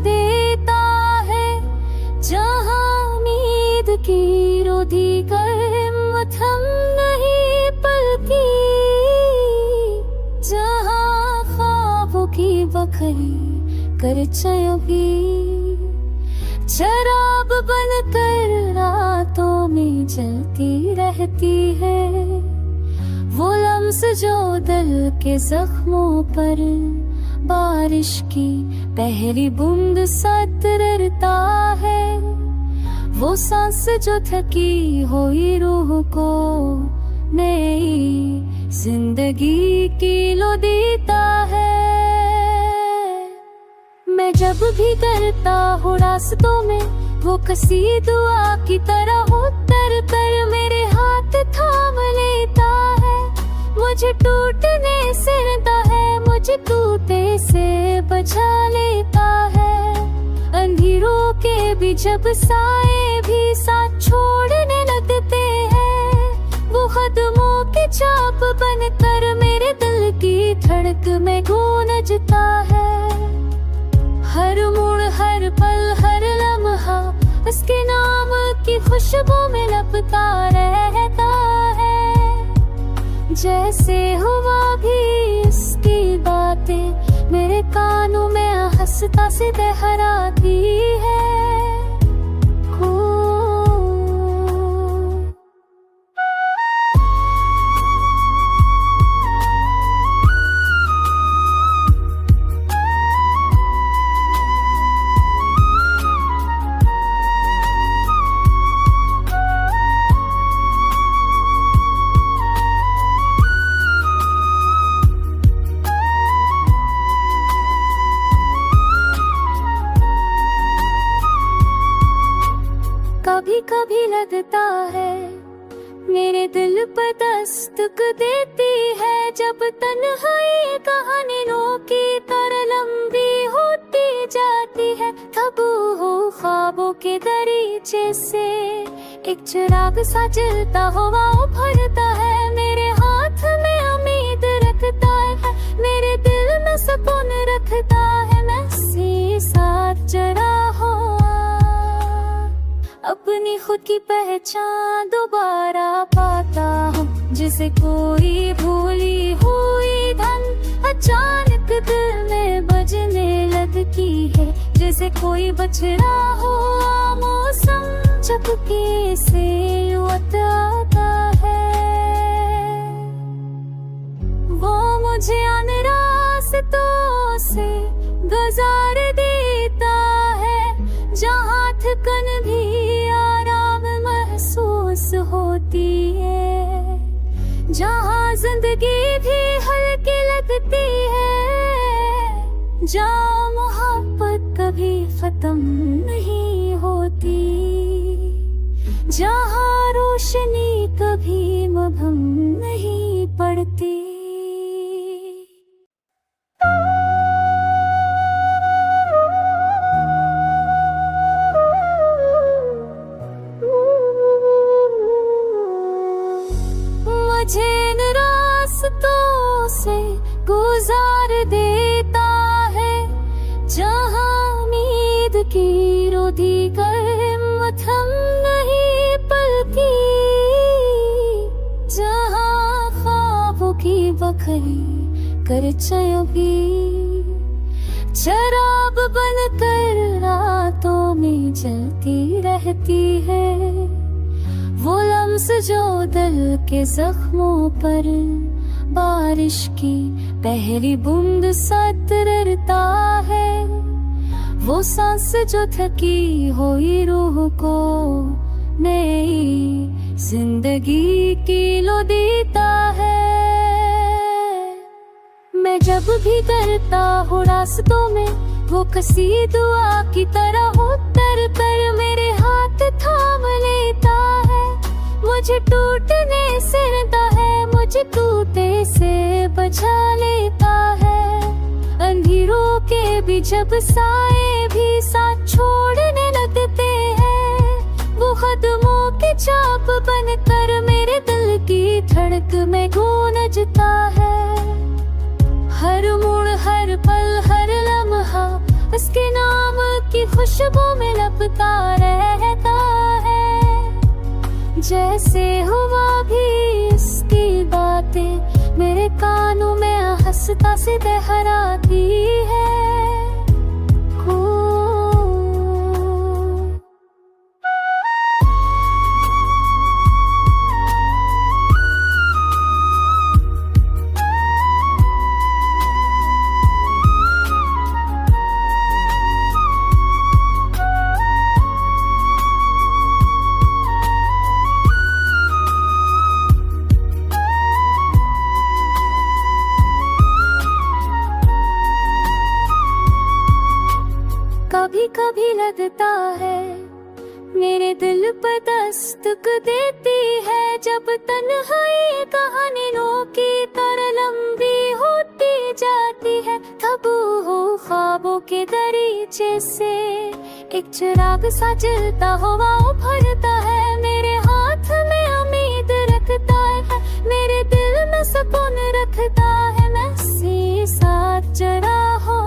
देता है, जहाँ उम्मीद की रोधी कर मथम नहीं पलती, जहाँ ख्वाबों की बखरी कर चयोगी शराब बनकर रातों में जलती रहती है। वो लम्स जो दिल के जख्मों पर बारिश की पहली बूंद सा तरता है। वो सांस जो थकी हुई रूह को नई जिंदगी की लो देता है। मैं जब भी करता हूँ रास्तों में वो कसी दुआ की तरह उतर कर मेरे हाथ थाम लेता है। मुझे टूटने से डरता है, मुझे टूटे से बचा लेता है। अंधेरों के भी जब साए भी साथ छोड़ने लगते हैं, वो कदमों की छाप बनकर मेरे दिल की धड़क में गूंजता है। हर मोड़ हर पल हर लम्हा उसके नाम की खुशबू में लपका रहता है। जैसे हुआ भी इसकी बातें मेरे कानों में हंसता से दोहराती है। कभी कभी लगता है मेरे दिल पर दस्तक देती है, जब तन्हाई कहानियों की तरह लंबी होती जाती है। तब वो ख्वाबों के दरीचे से एक चिराग सा जलता हुआ उभरता है। मेरे हाथ में उम्मीद रखता है, मेरे दिल में सुकून रखता है। मैं उसी साथ जरा हूँ, अपनी खुद की पहचान दोबारा पाता हूँ। जिसे कोई भूली हुई धन अचानक दिल में बजने लगती है। जैसे कोई बछड़ा हो मौसम चपके से आता है। वो मुझे अन रास्तों से गुजार देता है, जहाँ थकन भी आराम महसूस होती है, जहाँ जिंदगी भी हल्की लगती है, जहाँ मोहब्बत कभी खत्म नहीं होती, जहाँ रोशनी कभी मभम नहीं पड़ती। मुझे इन रास्तों से गुजार देता है, जहाँ उम्मीद की रोधी कर मथम नहीं पलती, जहाँ ख्वाबों की बखरी कर चयोगी शराब बनकर रातों में जलती रहती है। वो लम्स जो दिल के जख्मों पर बारिश की पहली बूंद सा तरता है। वो सांस जो थकी हुई रूह को नई जिंदगी की लो देता है। मैं जब भी करता हूँ रास्तों में वो कसी दुआ की तरह उतर कर मेरे हाथ थाम लेता है। मुझे टूटने से डरता है, मुझे टूटे से बचा लेता है। अंधेरों के भी जब साए भी साथ छोड़ने लगते हैं, वो कदमों की छाप बनकर मेरे दिल की धड़क में गूंजता है। हर मोड़ हर पल हर लम्हा उसके नाम खुशबू में लपका रहता है। जैसे हुआ भी इसकी बातें मेरे कानों में हंसता से लहराती है। कभी कभी लगता है मेरे दिल पर दस्तक देती है, जब तन्हाई कहानियों की तरह लंबी होती जाती है। तब हो ख्वाबों के दरीचे से एक चिराग सा जलता हुआ उभरता है, मेरे हाथ में उम्मीद रखता है, मेरे दिल में सुकून रखता है। मैं साथ जरा हो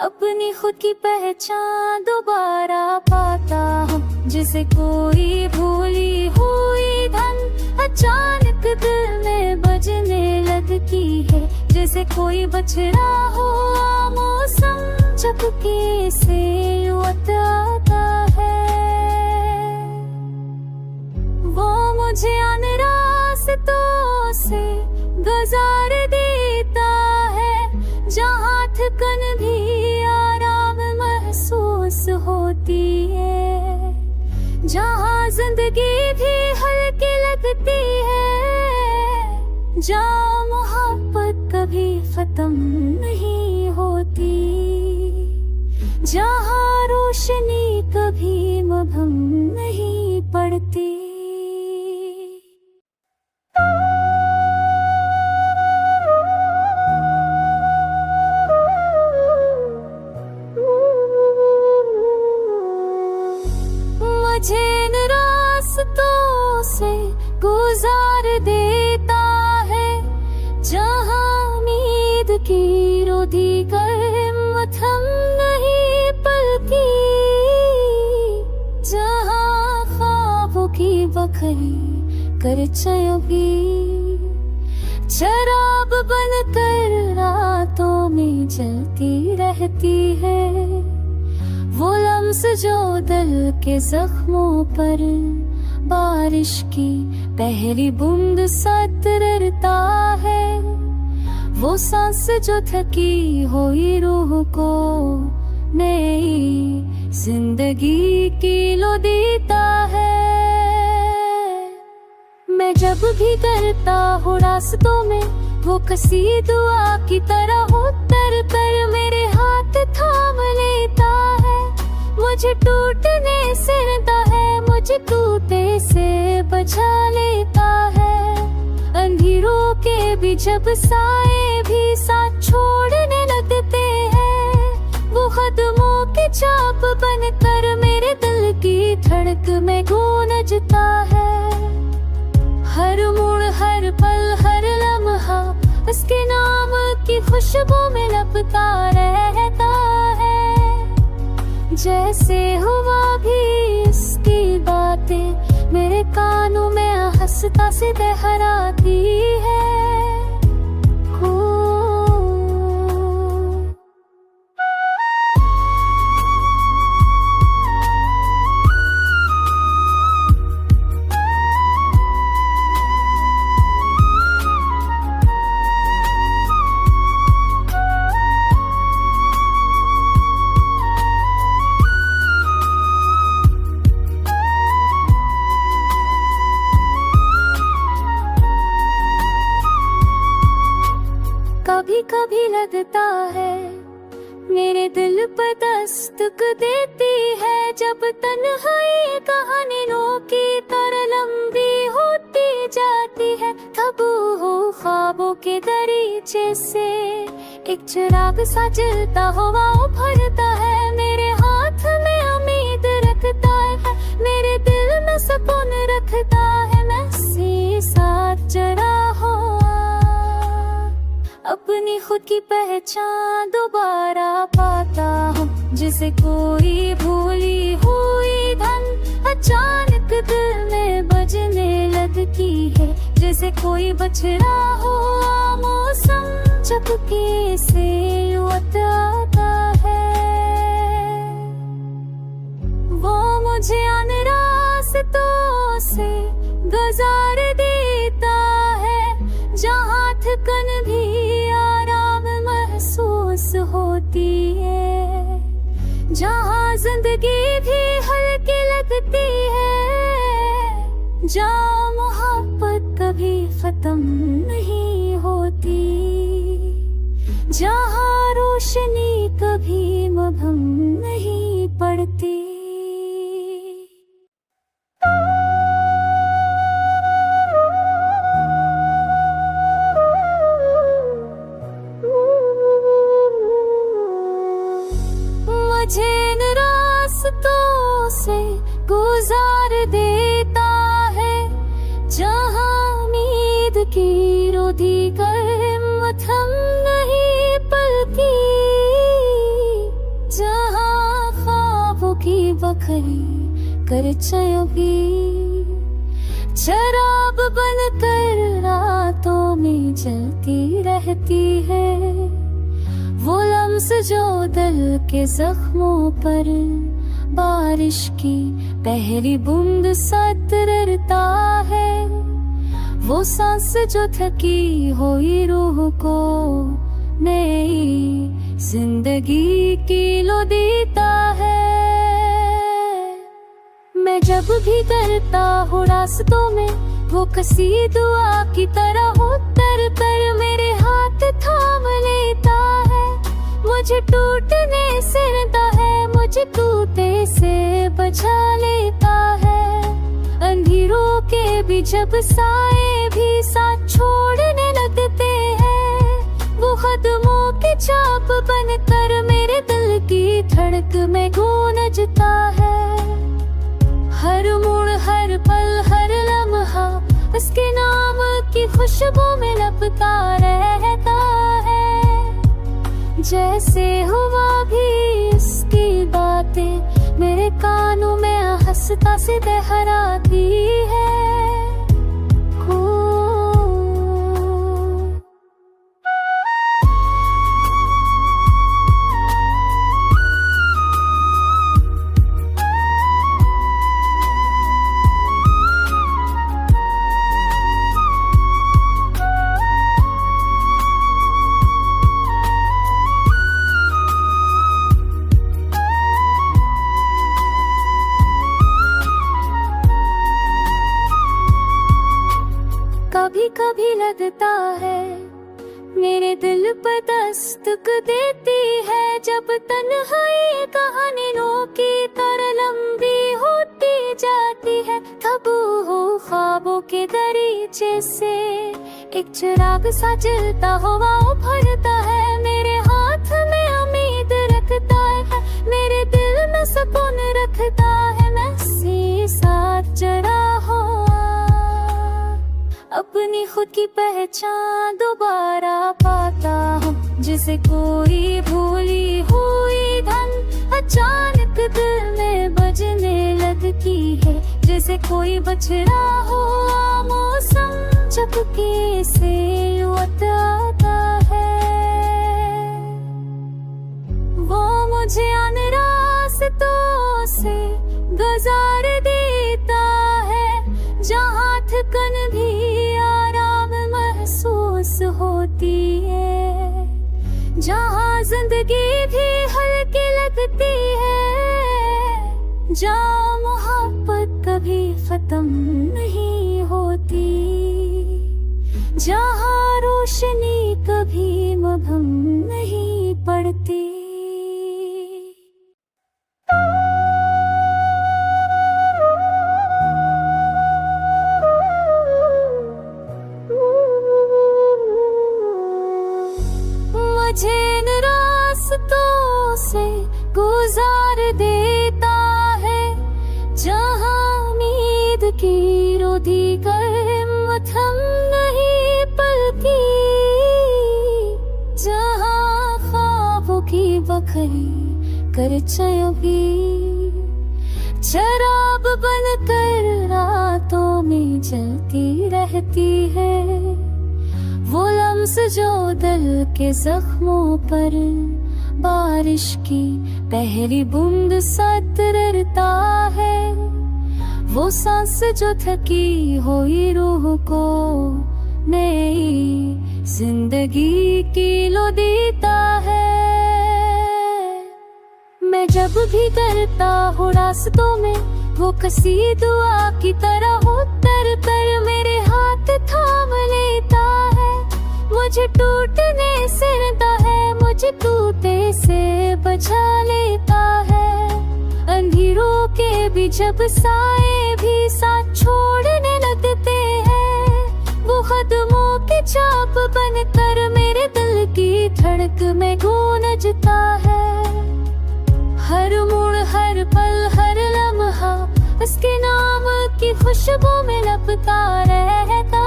अपनी खुद की पहचान दोबारा पाता हूँ, जिसे कोई भूली हुई धन अचानक दिल में बजने लगती है। जैसे कोई बछड़ा हो मौसम चपके से आता है, वो मुझे अन रास्तों से गुजार देता है, जहाँ थकन भी आराम महसूस होती है, जहाँ जिंदगी भी हल्की लगती है, जहाँ मोहब्बत कभी खत्म नहीं होती, जहाँ रोशनी कभी मभम नहीं पड़ती। मुझे इन रास्तों से गुजार देता है, जहाँ उम्मीद की रोधी कर हिम्मत हम नहीं पलती, जहाँ ख्वाबों की बखरी कर चयोगी शराब बनकर रातों में जलती रहती है। वो लम्स जो दिल के जख्मों पर बारिश की पहली बूंद सा तरता है, वो सांस जो थकी हुई रूह को नई जिंदगी की लो देता है। मैं जब भी करता हूँ रास्तों में वो कसी दुआ की तरह उतर कर मेरे हाथ थाम लेता है, मुझे टूटने से डरता है, मुझे टूटे से बचा लेता है। अंधेरों के भी जब साए भी साथ छोड़ने लगते हैं, वो कदमों की चाप बनकर मेरे दिल की धड़क में गूंजता है। हर मोड़ हर पल हर लम्हा उसके नाम की खुशबू में लपका रहता है। जैसे हुआ भी इसकी बातें मेरे कानों में हंसता से लहराती है। कभी कभी लगता है मेरे दिल पर दस्तक देती है, जब तन्हाई कहानियों की तरह लंबी होती जाती है। तब हो ख्वाबों के दरीचे से एक चिराग सा जलता हुआ उभरता है, मेरे हाथ में उम्मीद रखता है, मेरे दिल में सुकून रखता है। मैं साथ जरा हो अपनी खुद की पहचान दोबारा पाता हूँ, जिसे कोई भूली हुई धन अचानक दिल में बजने लगती है। जैसे कोई बछड़ा हो मौसम चपके से लौट आता है। वो मुझे अन रास्तों से गुजार देता है, जहाँ थकन भी आराम महसूस होती है, जहाँ जिंदगी भी हल्की लगती है, जहाँ मोहब्बत कभी खत्म नहीं होती, जहाँ रोशनी कभी मभम नहीं पड़ती। मुझे इन रास्तों से गुजार देता है, जहाँ उम्मीद की रोधी कर मथम नहीं पलती, जहाँ ख्वाबों की बखरी कर चयोगी शराब बनकर रातों में जलती रहती है। वो लम्स जो दिल के जख्मों पर बारिश की पहली बूंद सा तरता है, वो सांस जो थकी हुई रूह को नई जिंदगी की लो देता है। मैं जब भी करता हूँ रास्तों में वो कसी दुआ की तरह उतर कर मेरे हाथ थाम लेता है, मुझे टूटने से डरता है, मुझे टूटे से बचा लेता है। अंधेरों के भी जब साए भी साथ छोड़ने लगते हैं, वो कदमों की छाप बनकर मेरे दिल की धड़क में गूंजता है। हर मोड़ हर पल हर लम्हा उसके नाम की खुशबू में लपका रहता है। जैसे हुआ भी इसकी बातें मेरे कानों में हंसता से दोहराती है। कभी कभी लगता है मेरे दिल पर दस्तक देती है, जब तन्हाई कहानियों की तरह लंबी होती जाती है, तब वो ख्वाबों के दरीचे से एक चिराग सा जलता हुआ उभरता है, मेरे हाथ में उम्मीद रखता है, मेरे दिल में सुकून रखता है। मैं से साथ जरा हो अपनी खुद की पहचान दोबारा पाता हूँ, जिसे कोई भूली हुई धन अचानक दिल में बजने लगती है, जैसे कोई बछड़ा हो मौसम चपके से लौट आता है। वो मुझे अन रास्तों से गुजार देता है, जहाँ थकन भी आराम महसूस होती है, जहाँ जिंदगी भी हल्की लगती है, जहाँ मोहब्बत कभी खत्म नहीं होती, जहाँ रोशनी कभी मभम नहीं पड़ती। मुझे इन रास्तों से गुजार देता है, जहाँ उम्मीद की रोधी कर मथम नहीं पलती, जहाँ ख्वाबों की बखरी कर चयोगी, शराब बनकर रातों में जलती रहती है। वो लम्स जो दिल के जख्मों पर बारिश की पहली बूंद सा तरता है। वो सांस जो थकी हुई रूह को नई जिंदगी की लो देता है। मैं जब भी करता हूँ रास्तों में वो कसी दुआ की तरह उतर कर मेरे हाथ थाम लेता है। मुझे टूटने से डरता है, मुझे टूटे से बचा लेता है। अंधेरों के भी जब साए भी साथ छोड़ने लगते हैं, वो कदमों के चाप बनकर मेरे दिल की धड़क में गूंजता है। हर मोड़ हर पल हर लम्हा उसके नाम की खुशबू में लपटा रहता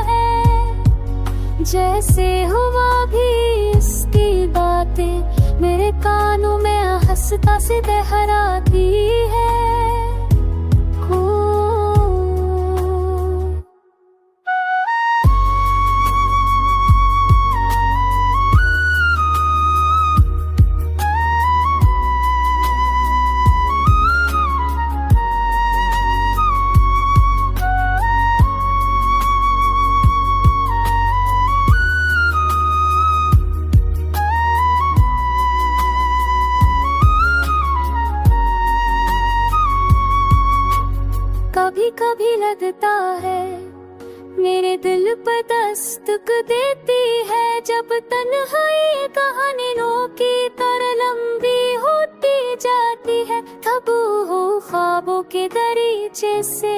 है। जैसे हुआ भी इसकी बातें मेरे कानों में हंसता से लहराती है। कभी कभी लगता है मेरे दिल पर दस्तक देती है, जब तन्हाई कहानियों की तरह लंबी होती जाती है। तब हो ख्वाबों के दरीचे से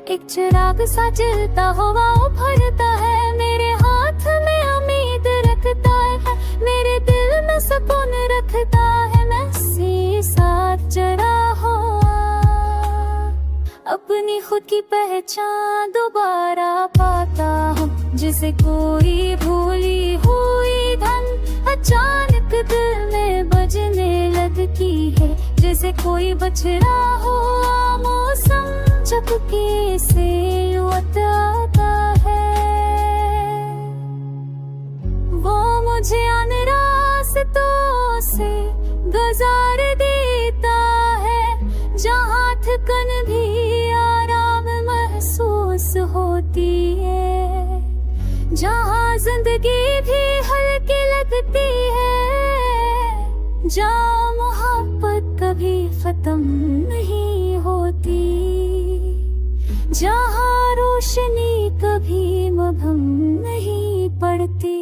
एक चिराग सा जलता हुआ उभरता है। मेरे हाथ में उम्मीद रखता है, मेरे दिल में सुकून रखता है। मैं से साथ जरा हो अपनी खुद की पहचान दोबारा पाता हूँ। जिसे कोई भूली हुई धन अचानक दिल में बजने लगती है। जैसे कोई बछड़ा हो मौसम चपके से आता है। वो मुझे अन रास्तों से गुजार देता है, जहाँ थकन भी आराम महसूस होती है, जहाँ जिंदगी भी हल्की लगती है, जहाँ मोहब्बत कभी खत्म नहीं होती, जहाँ रोशनी कभी मभम नहीं पड़ती।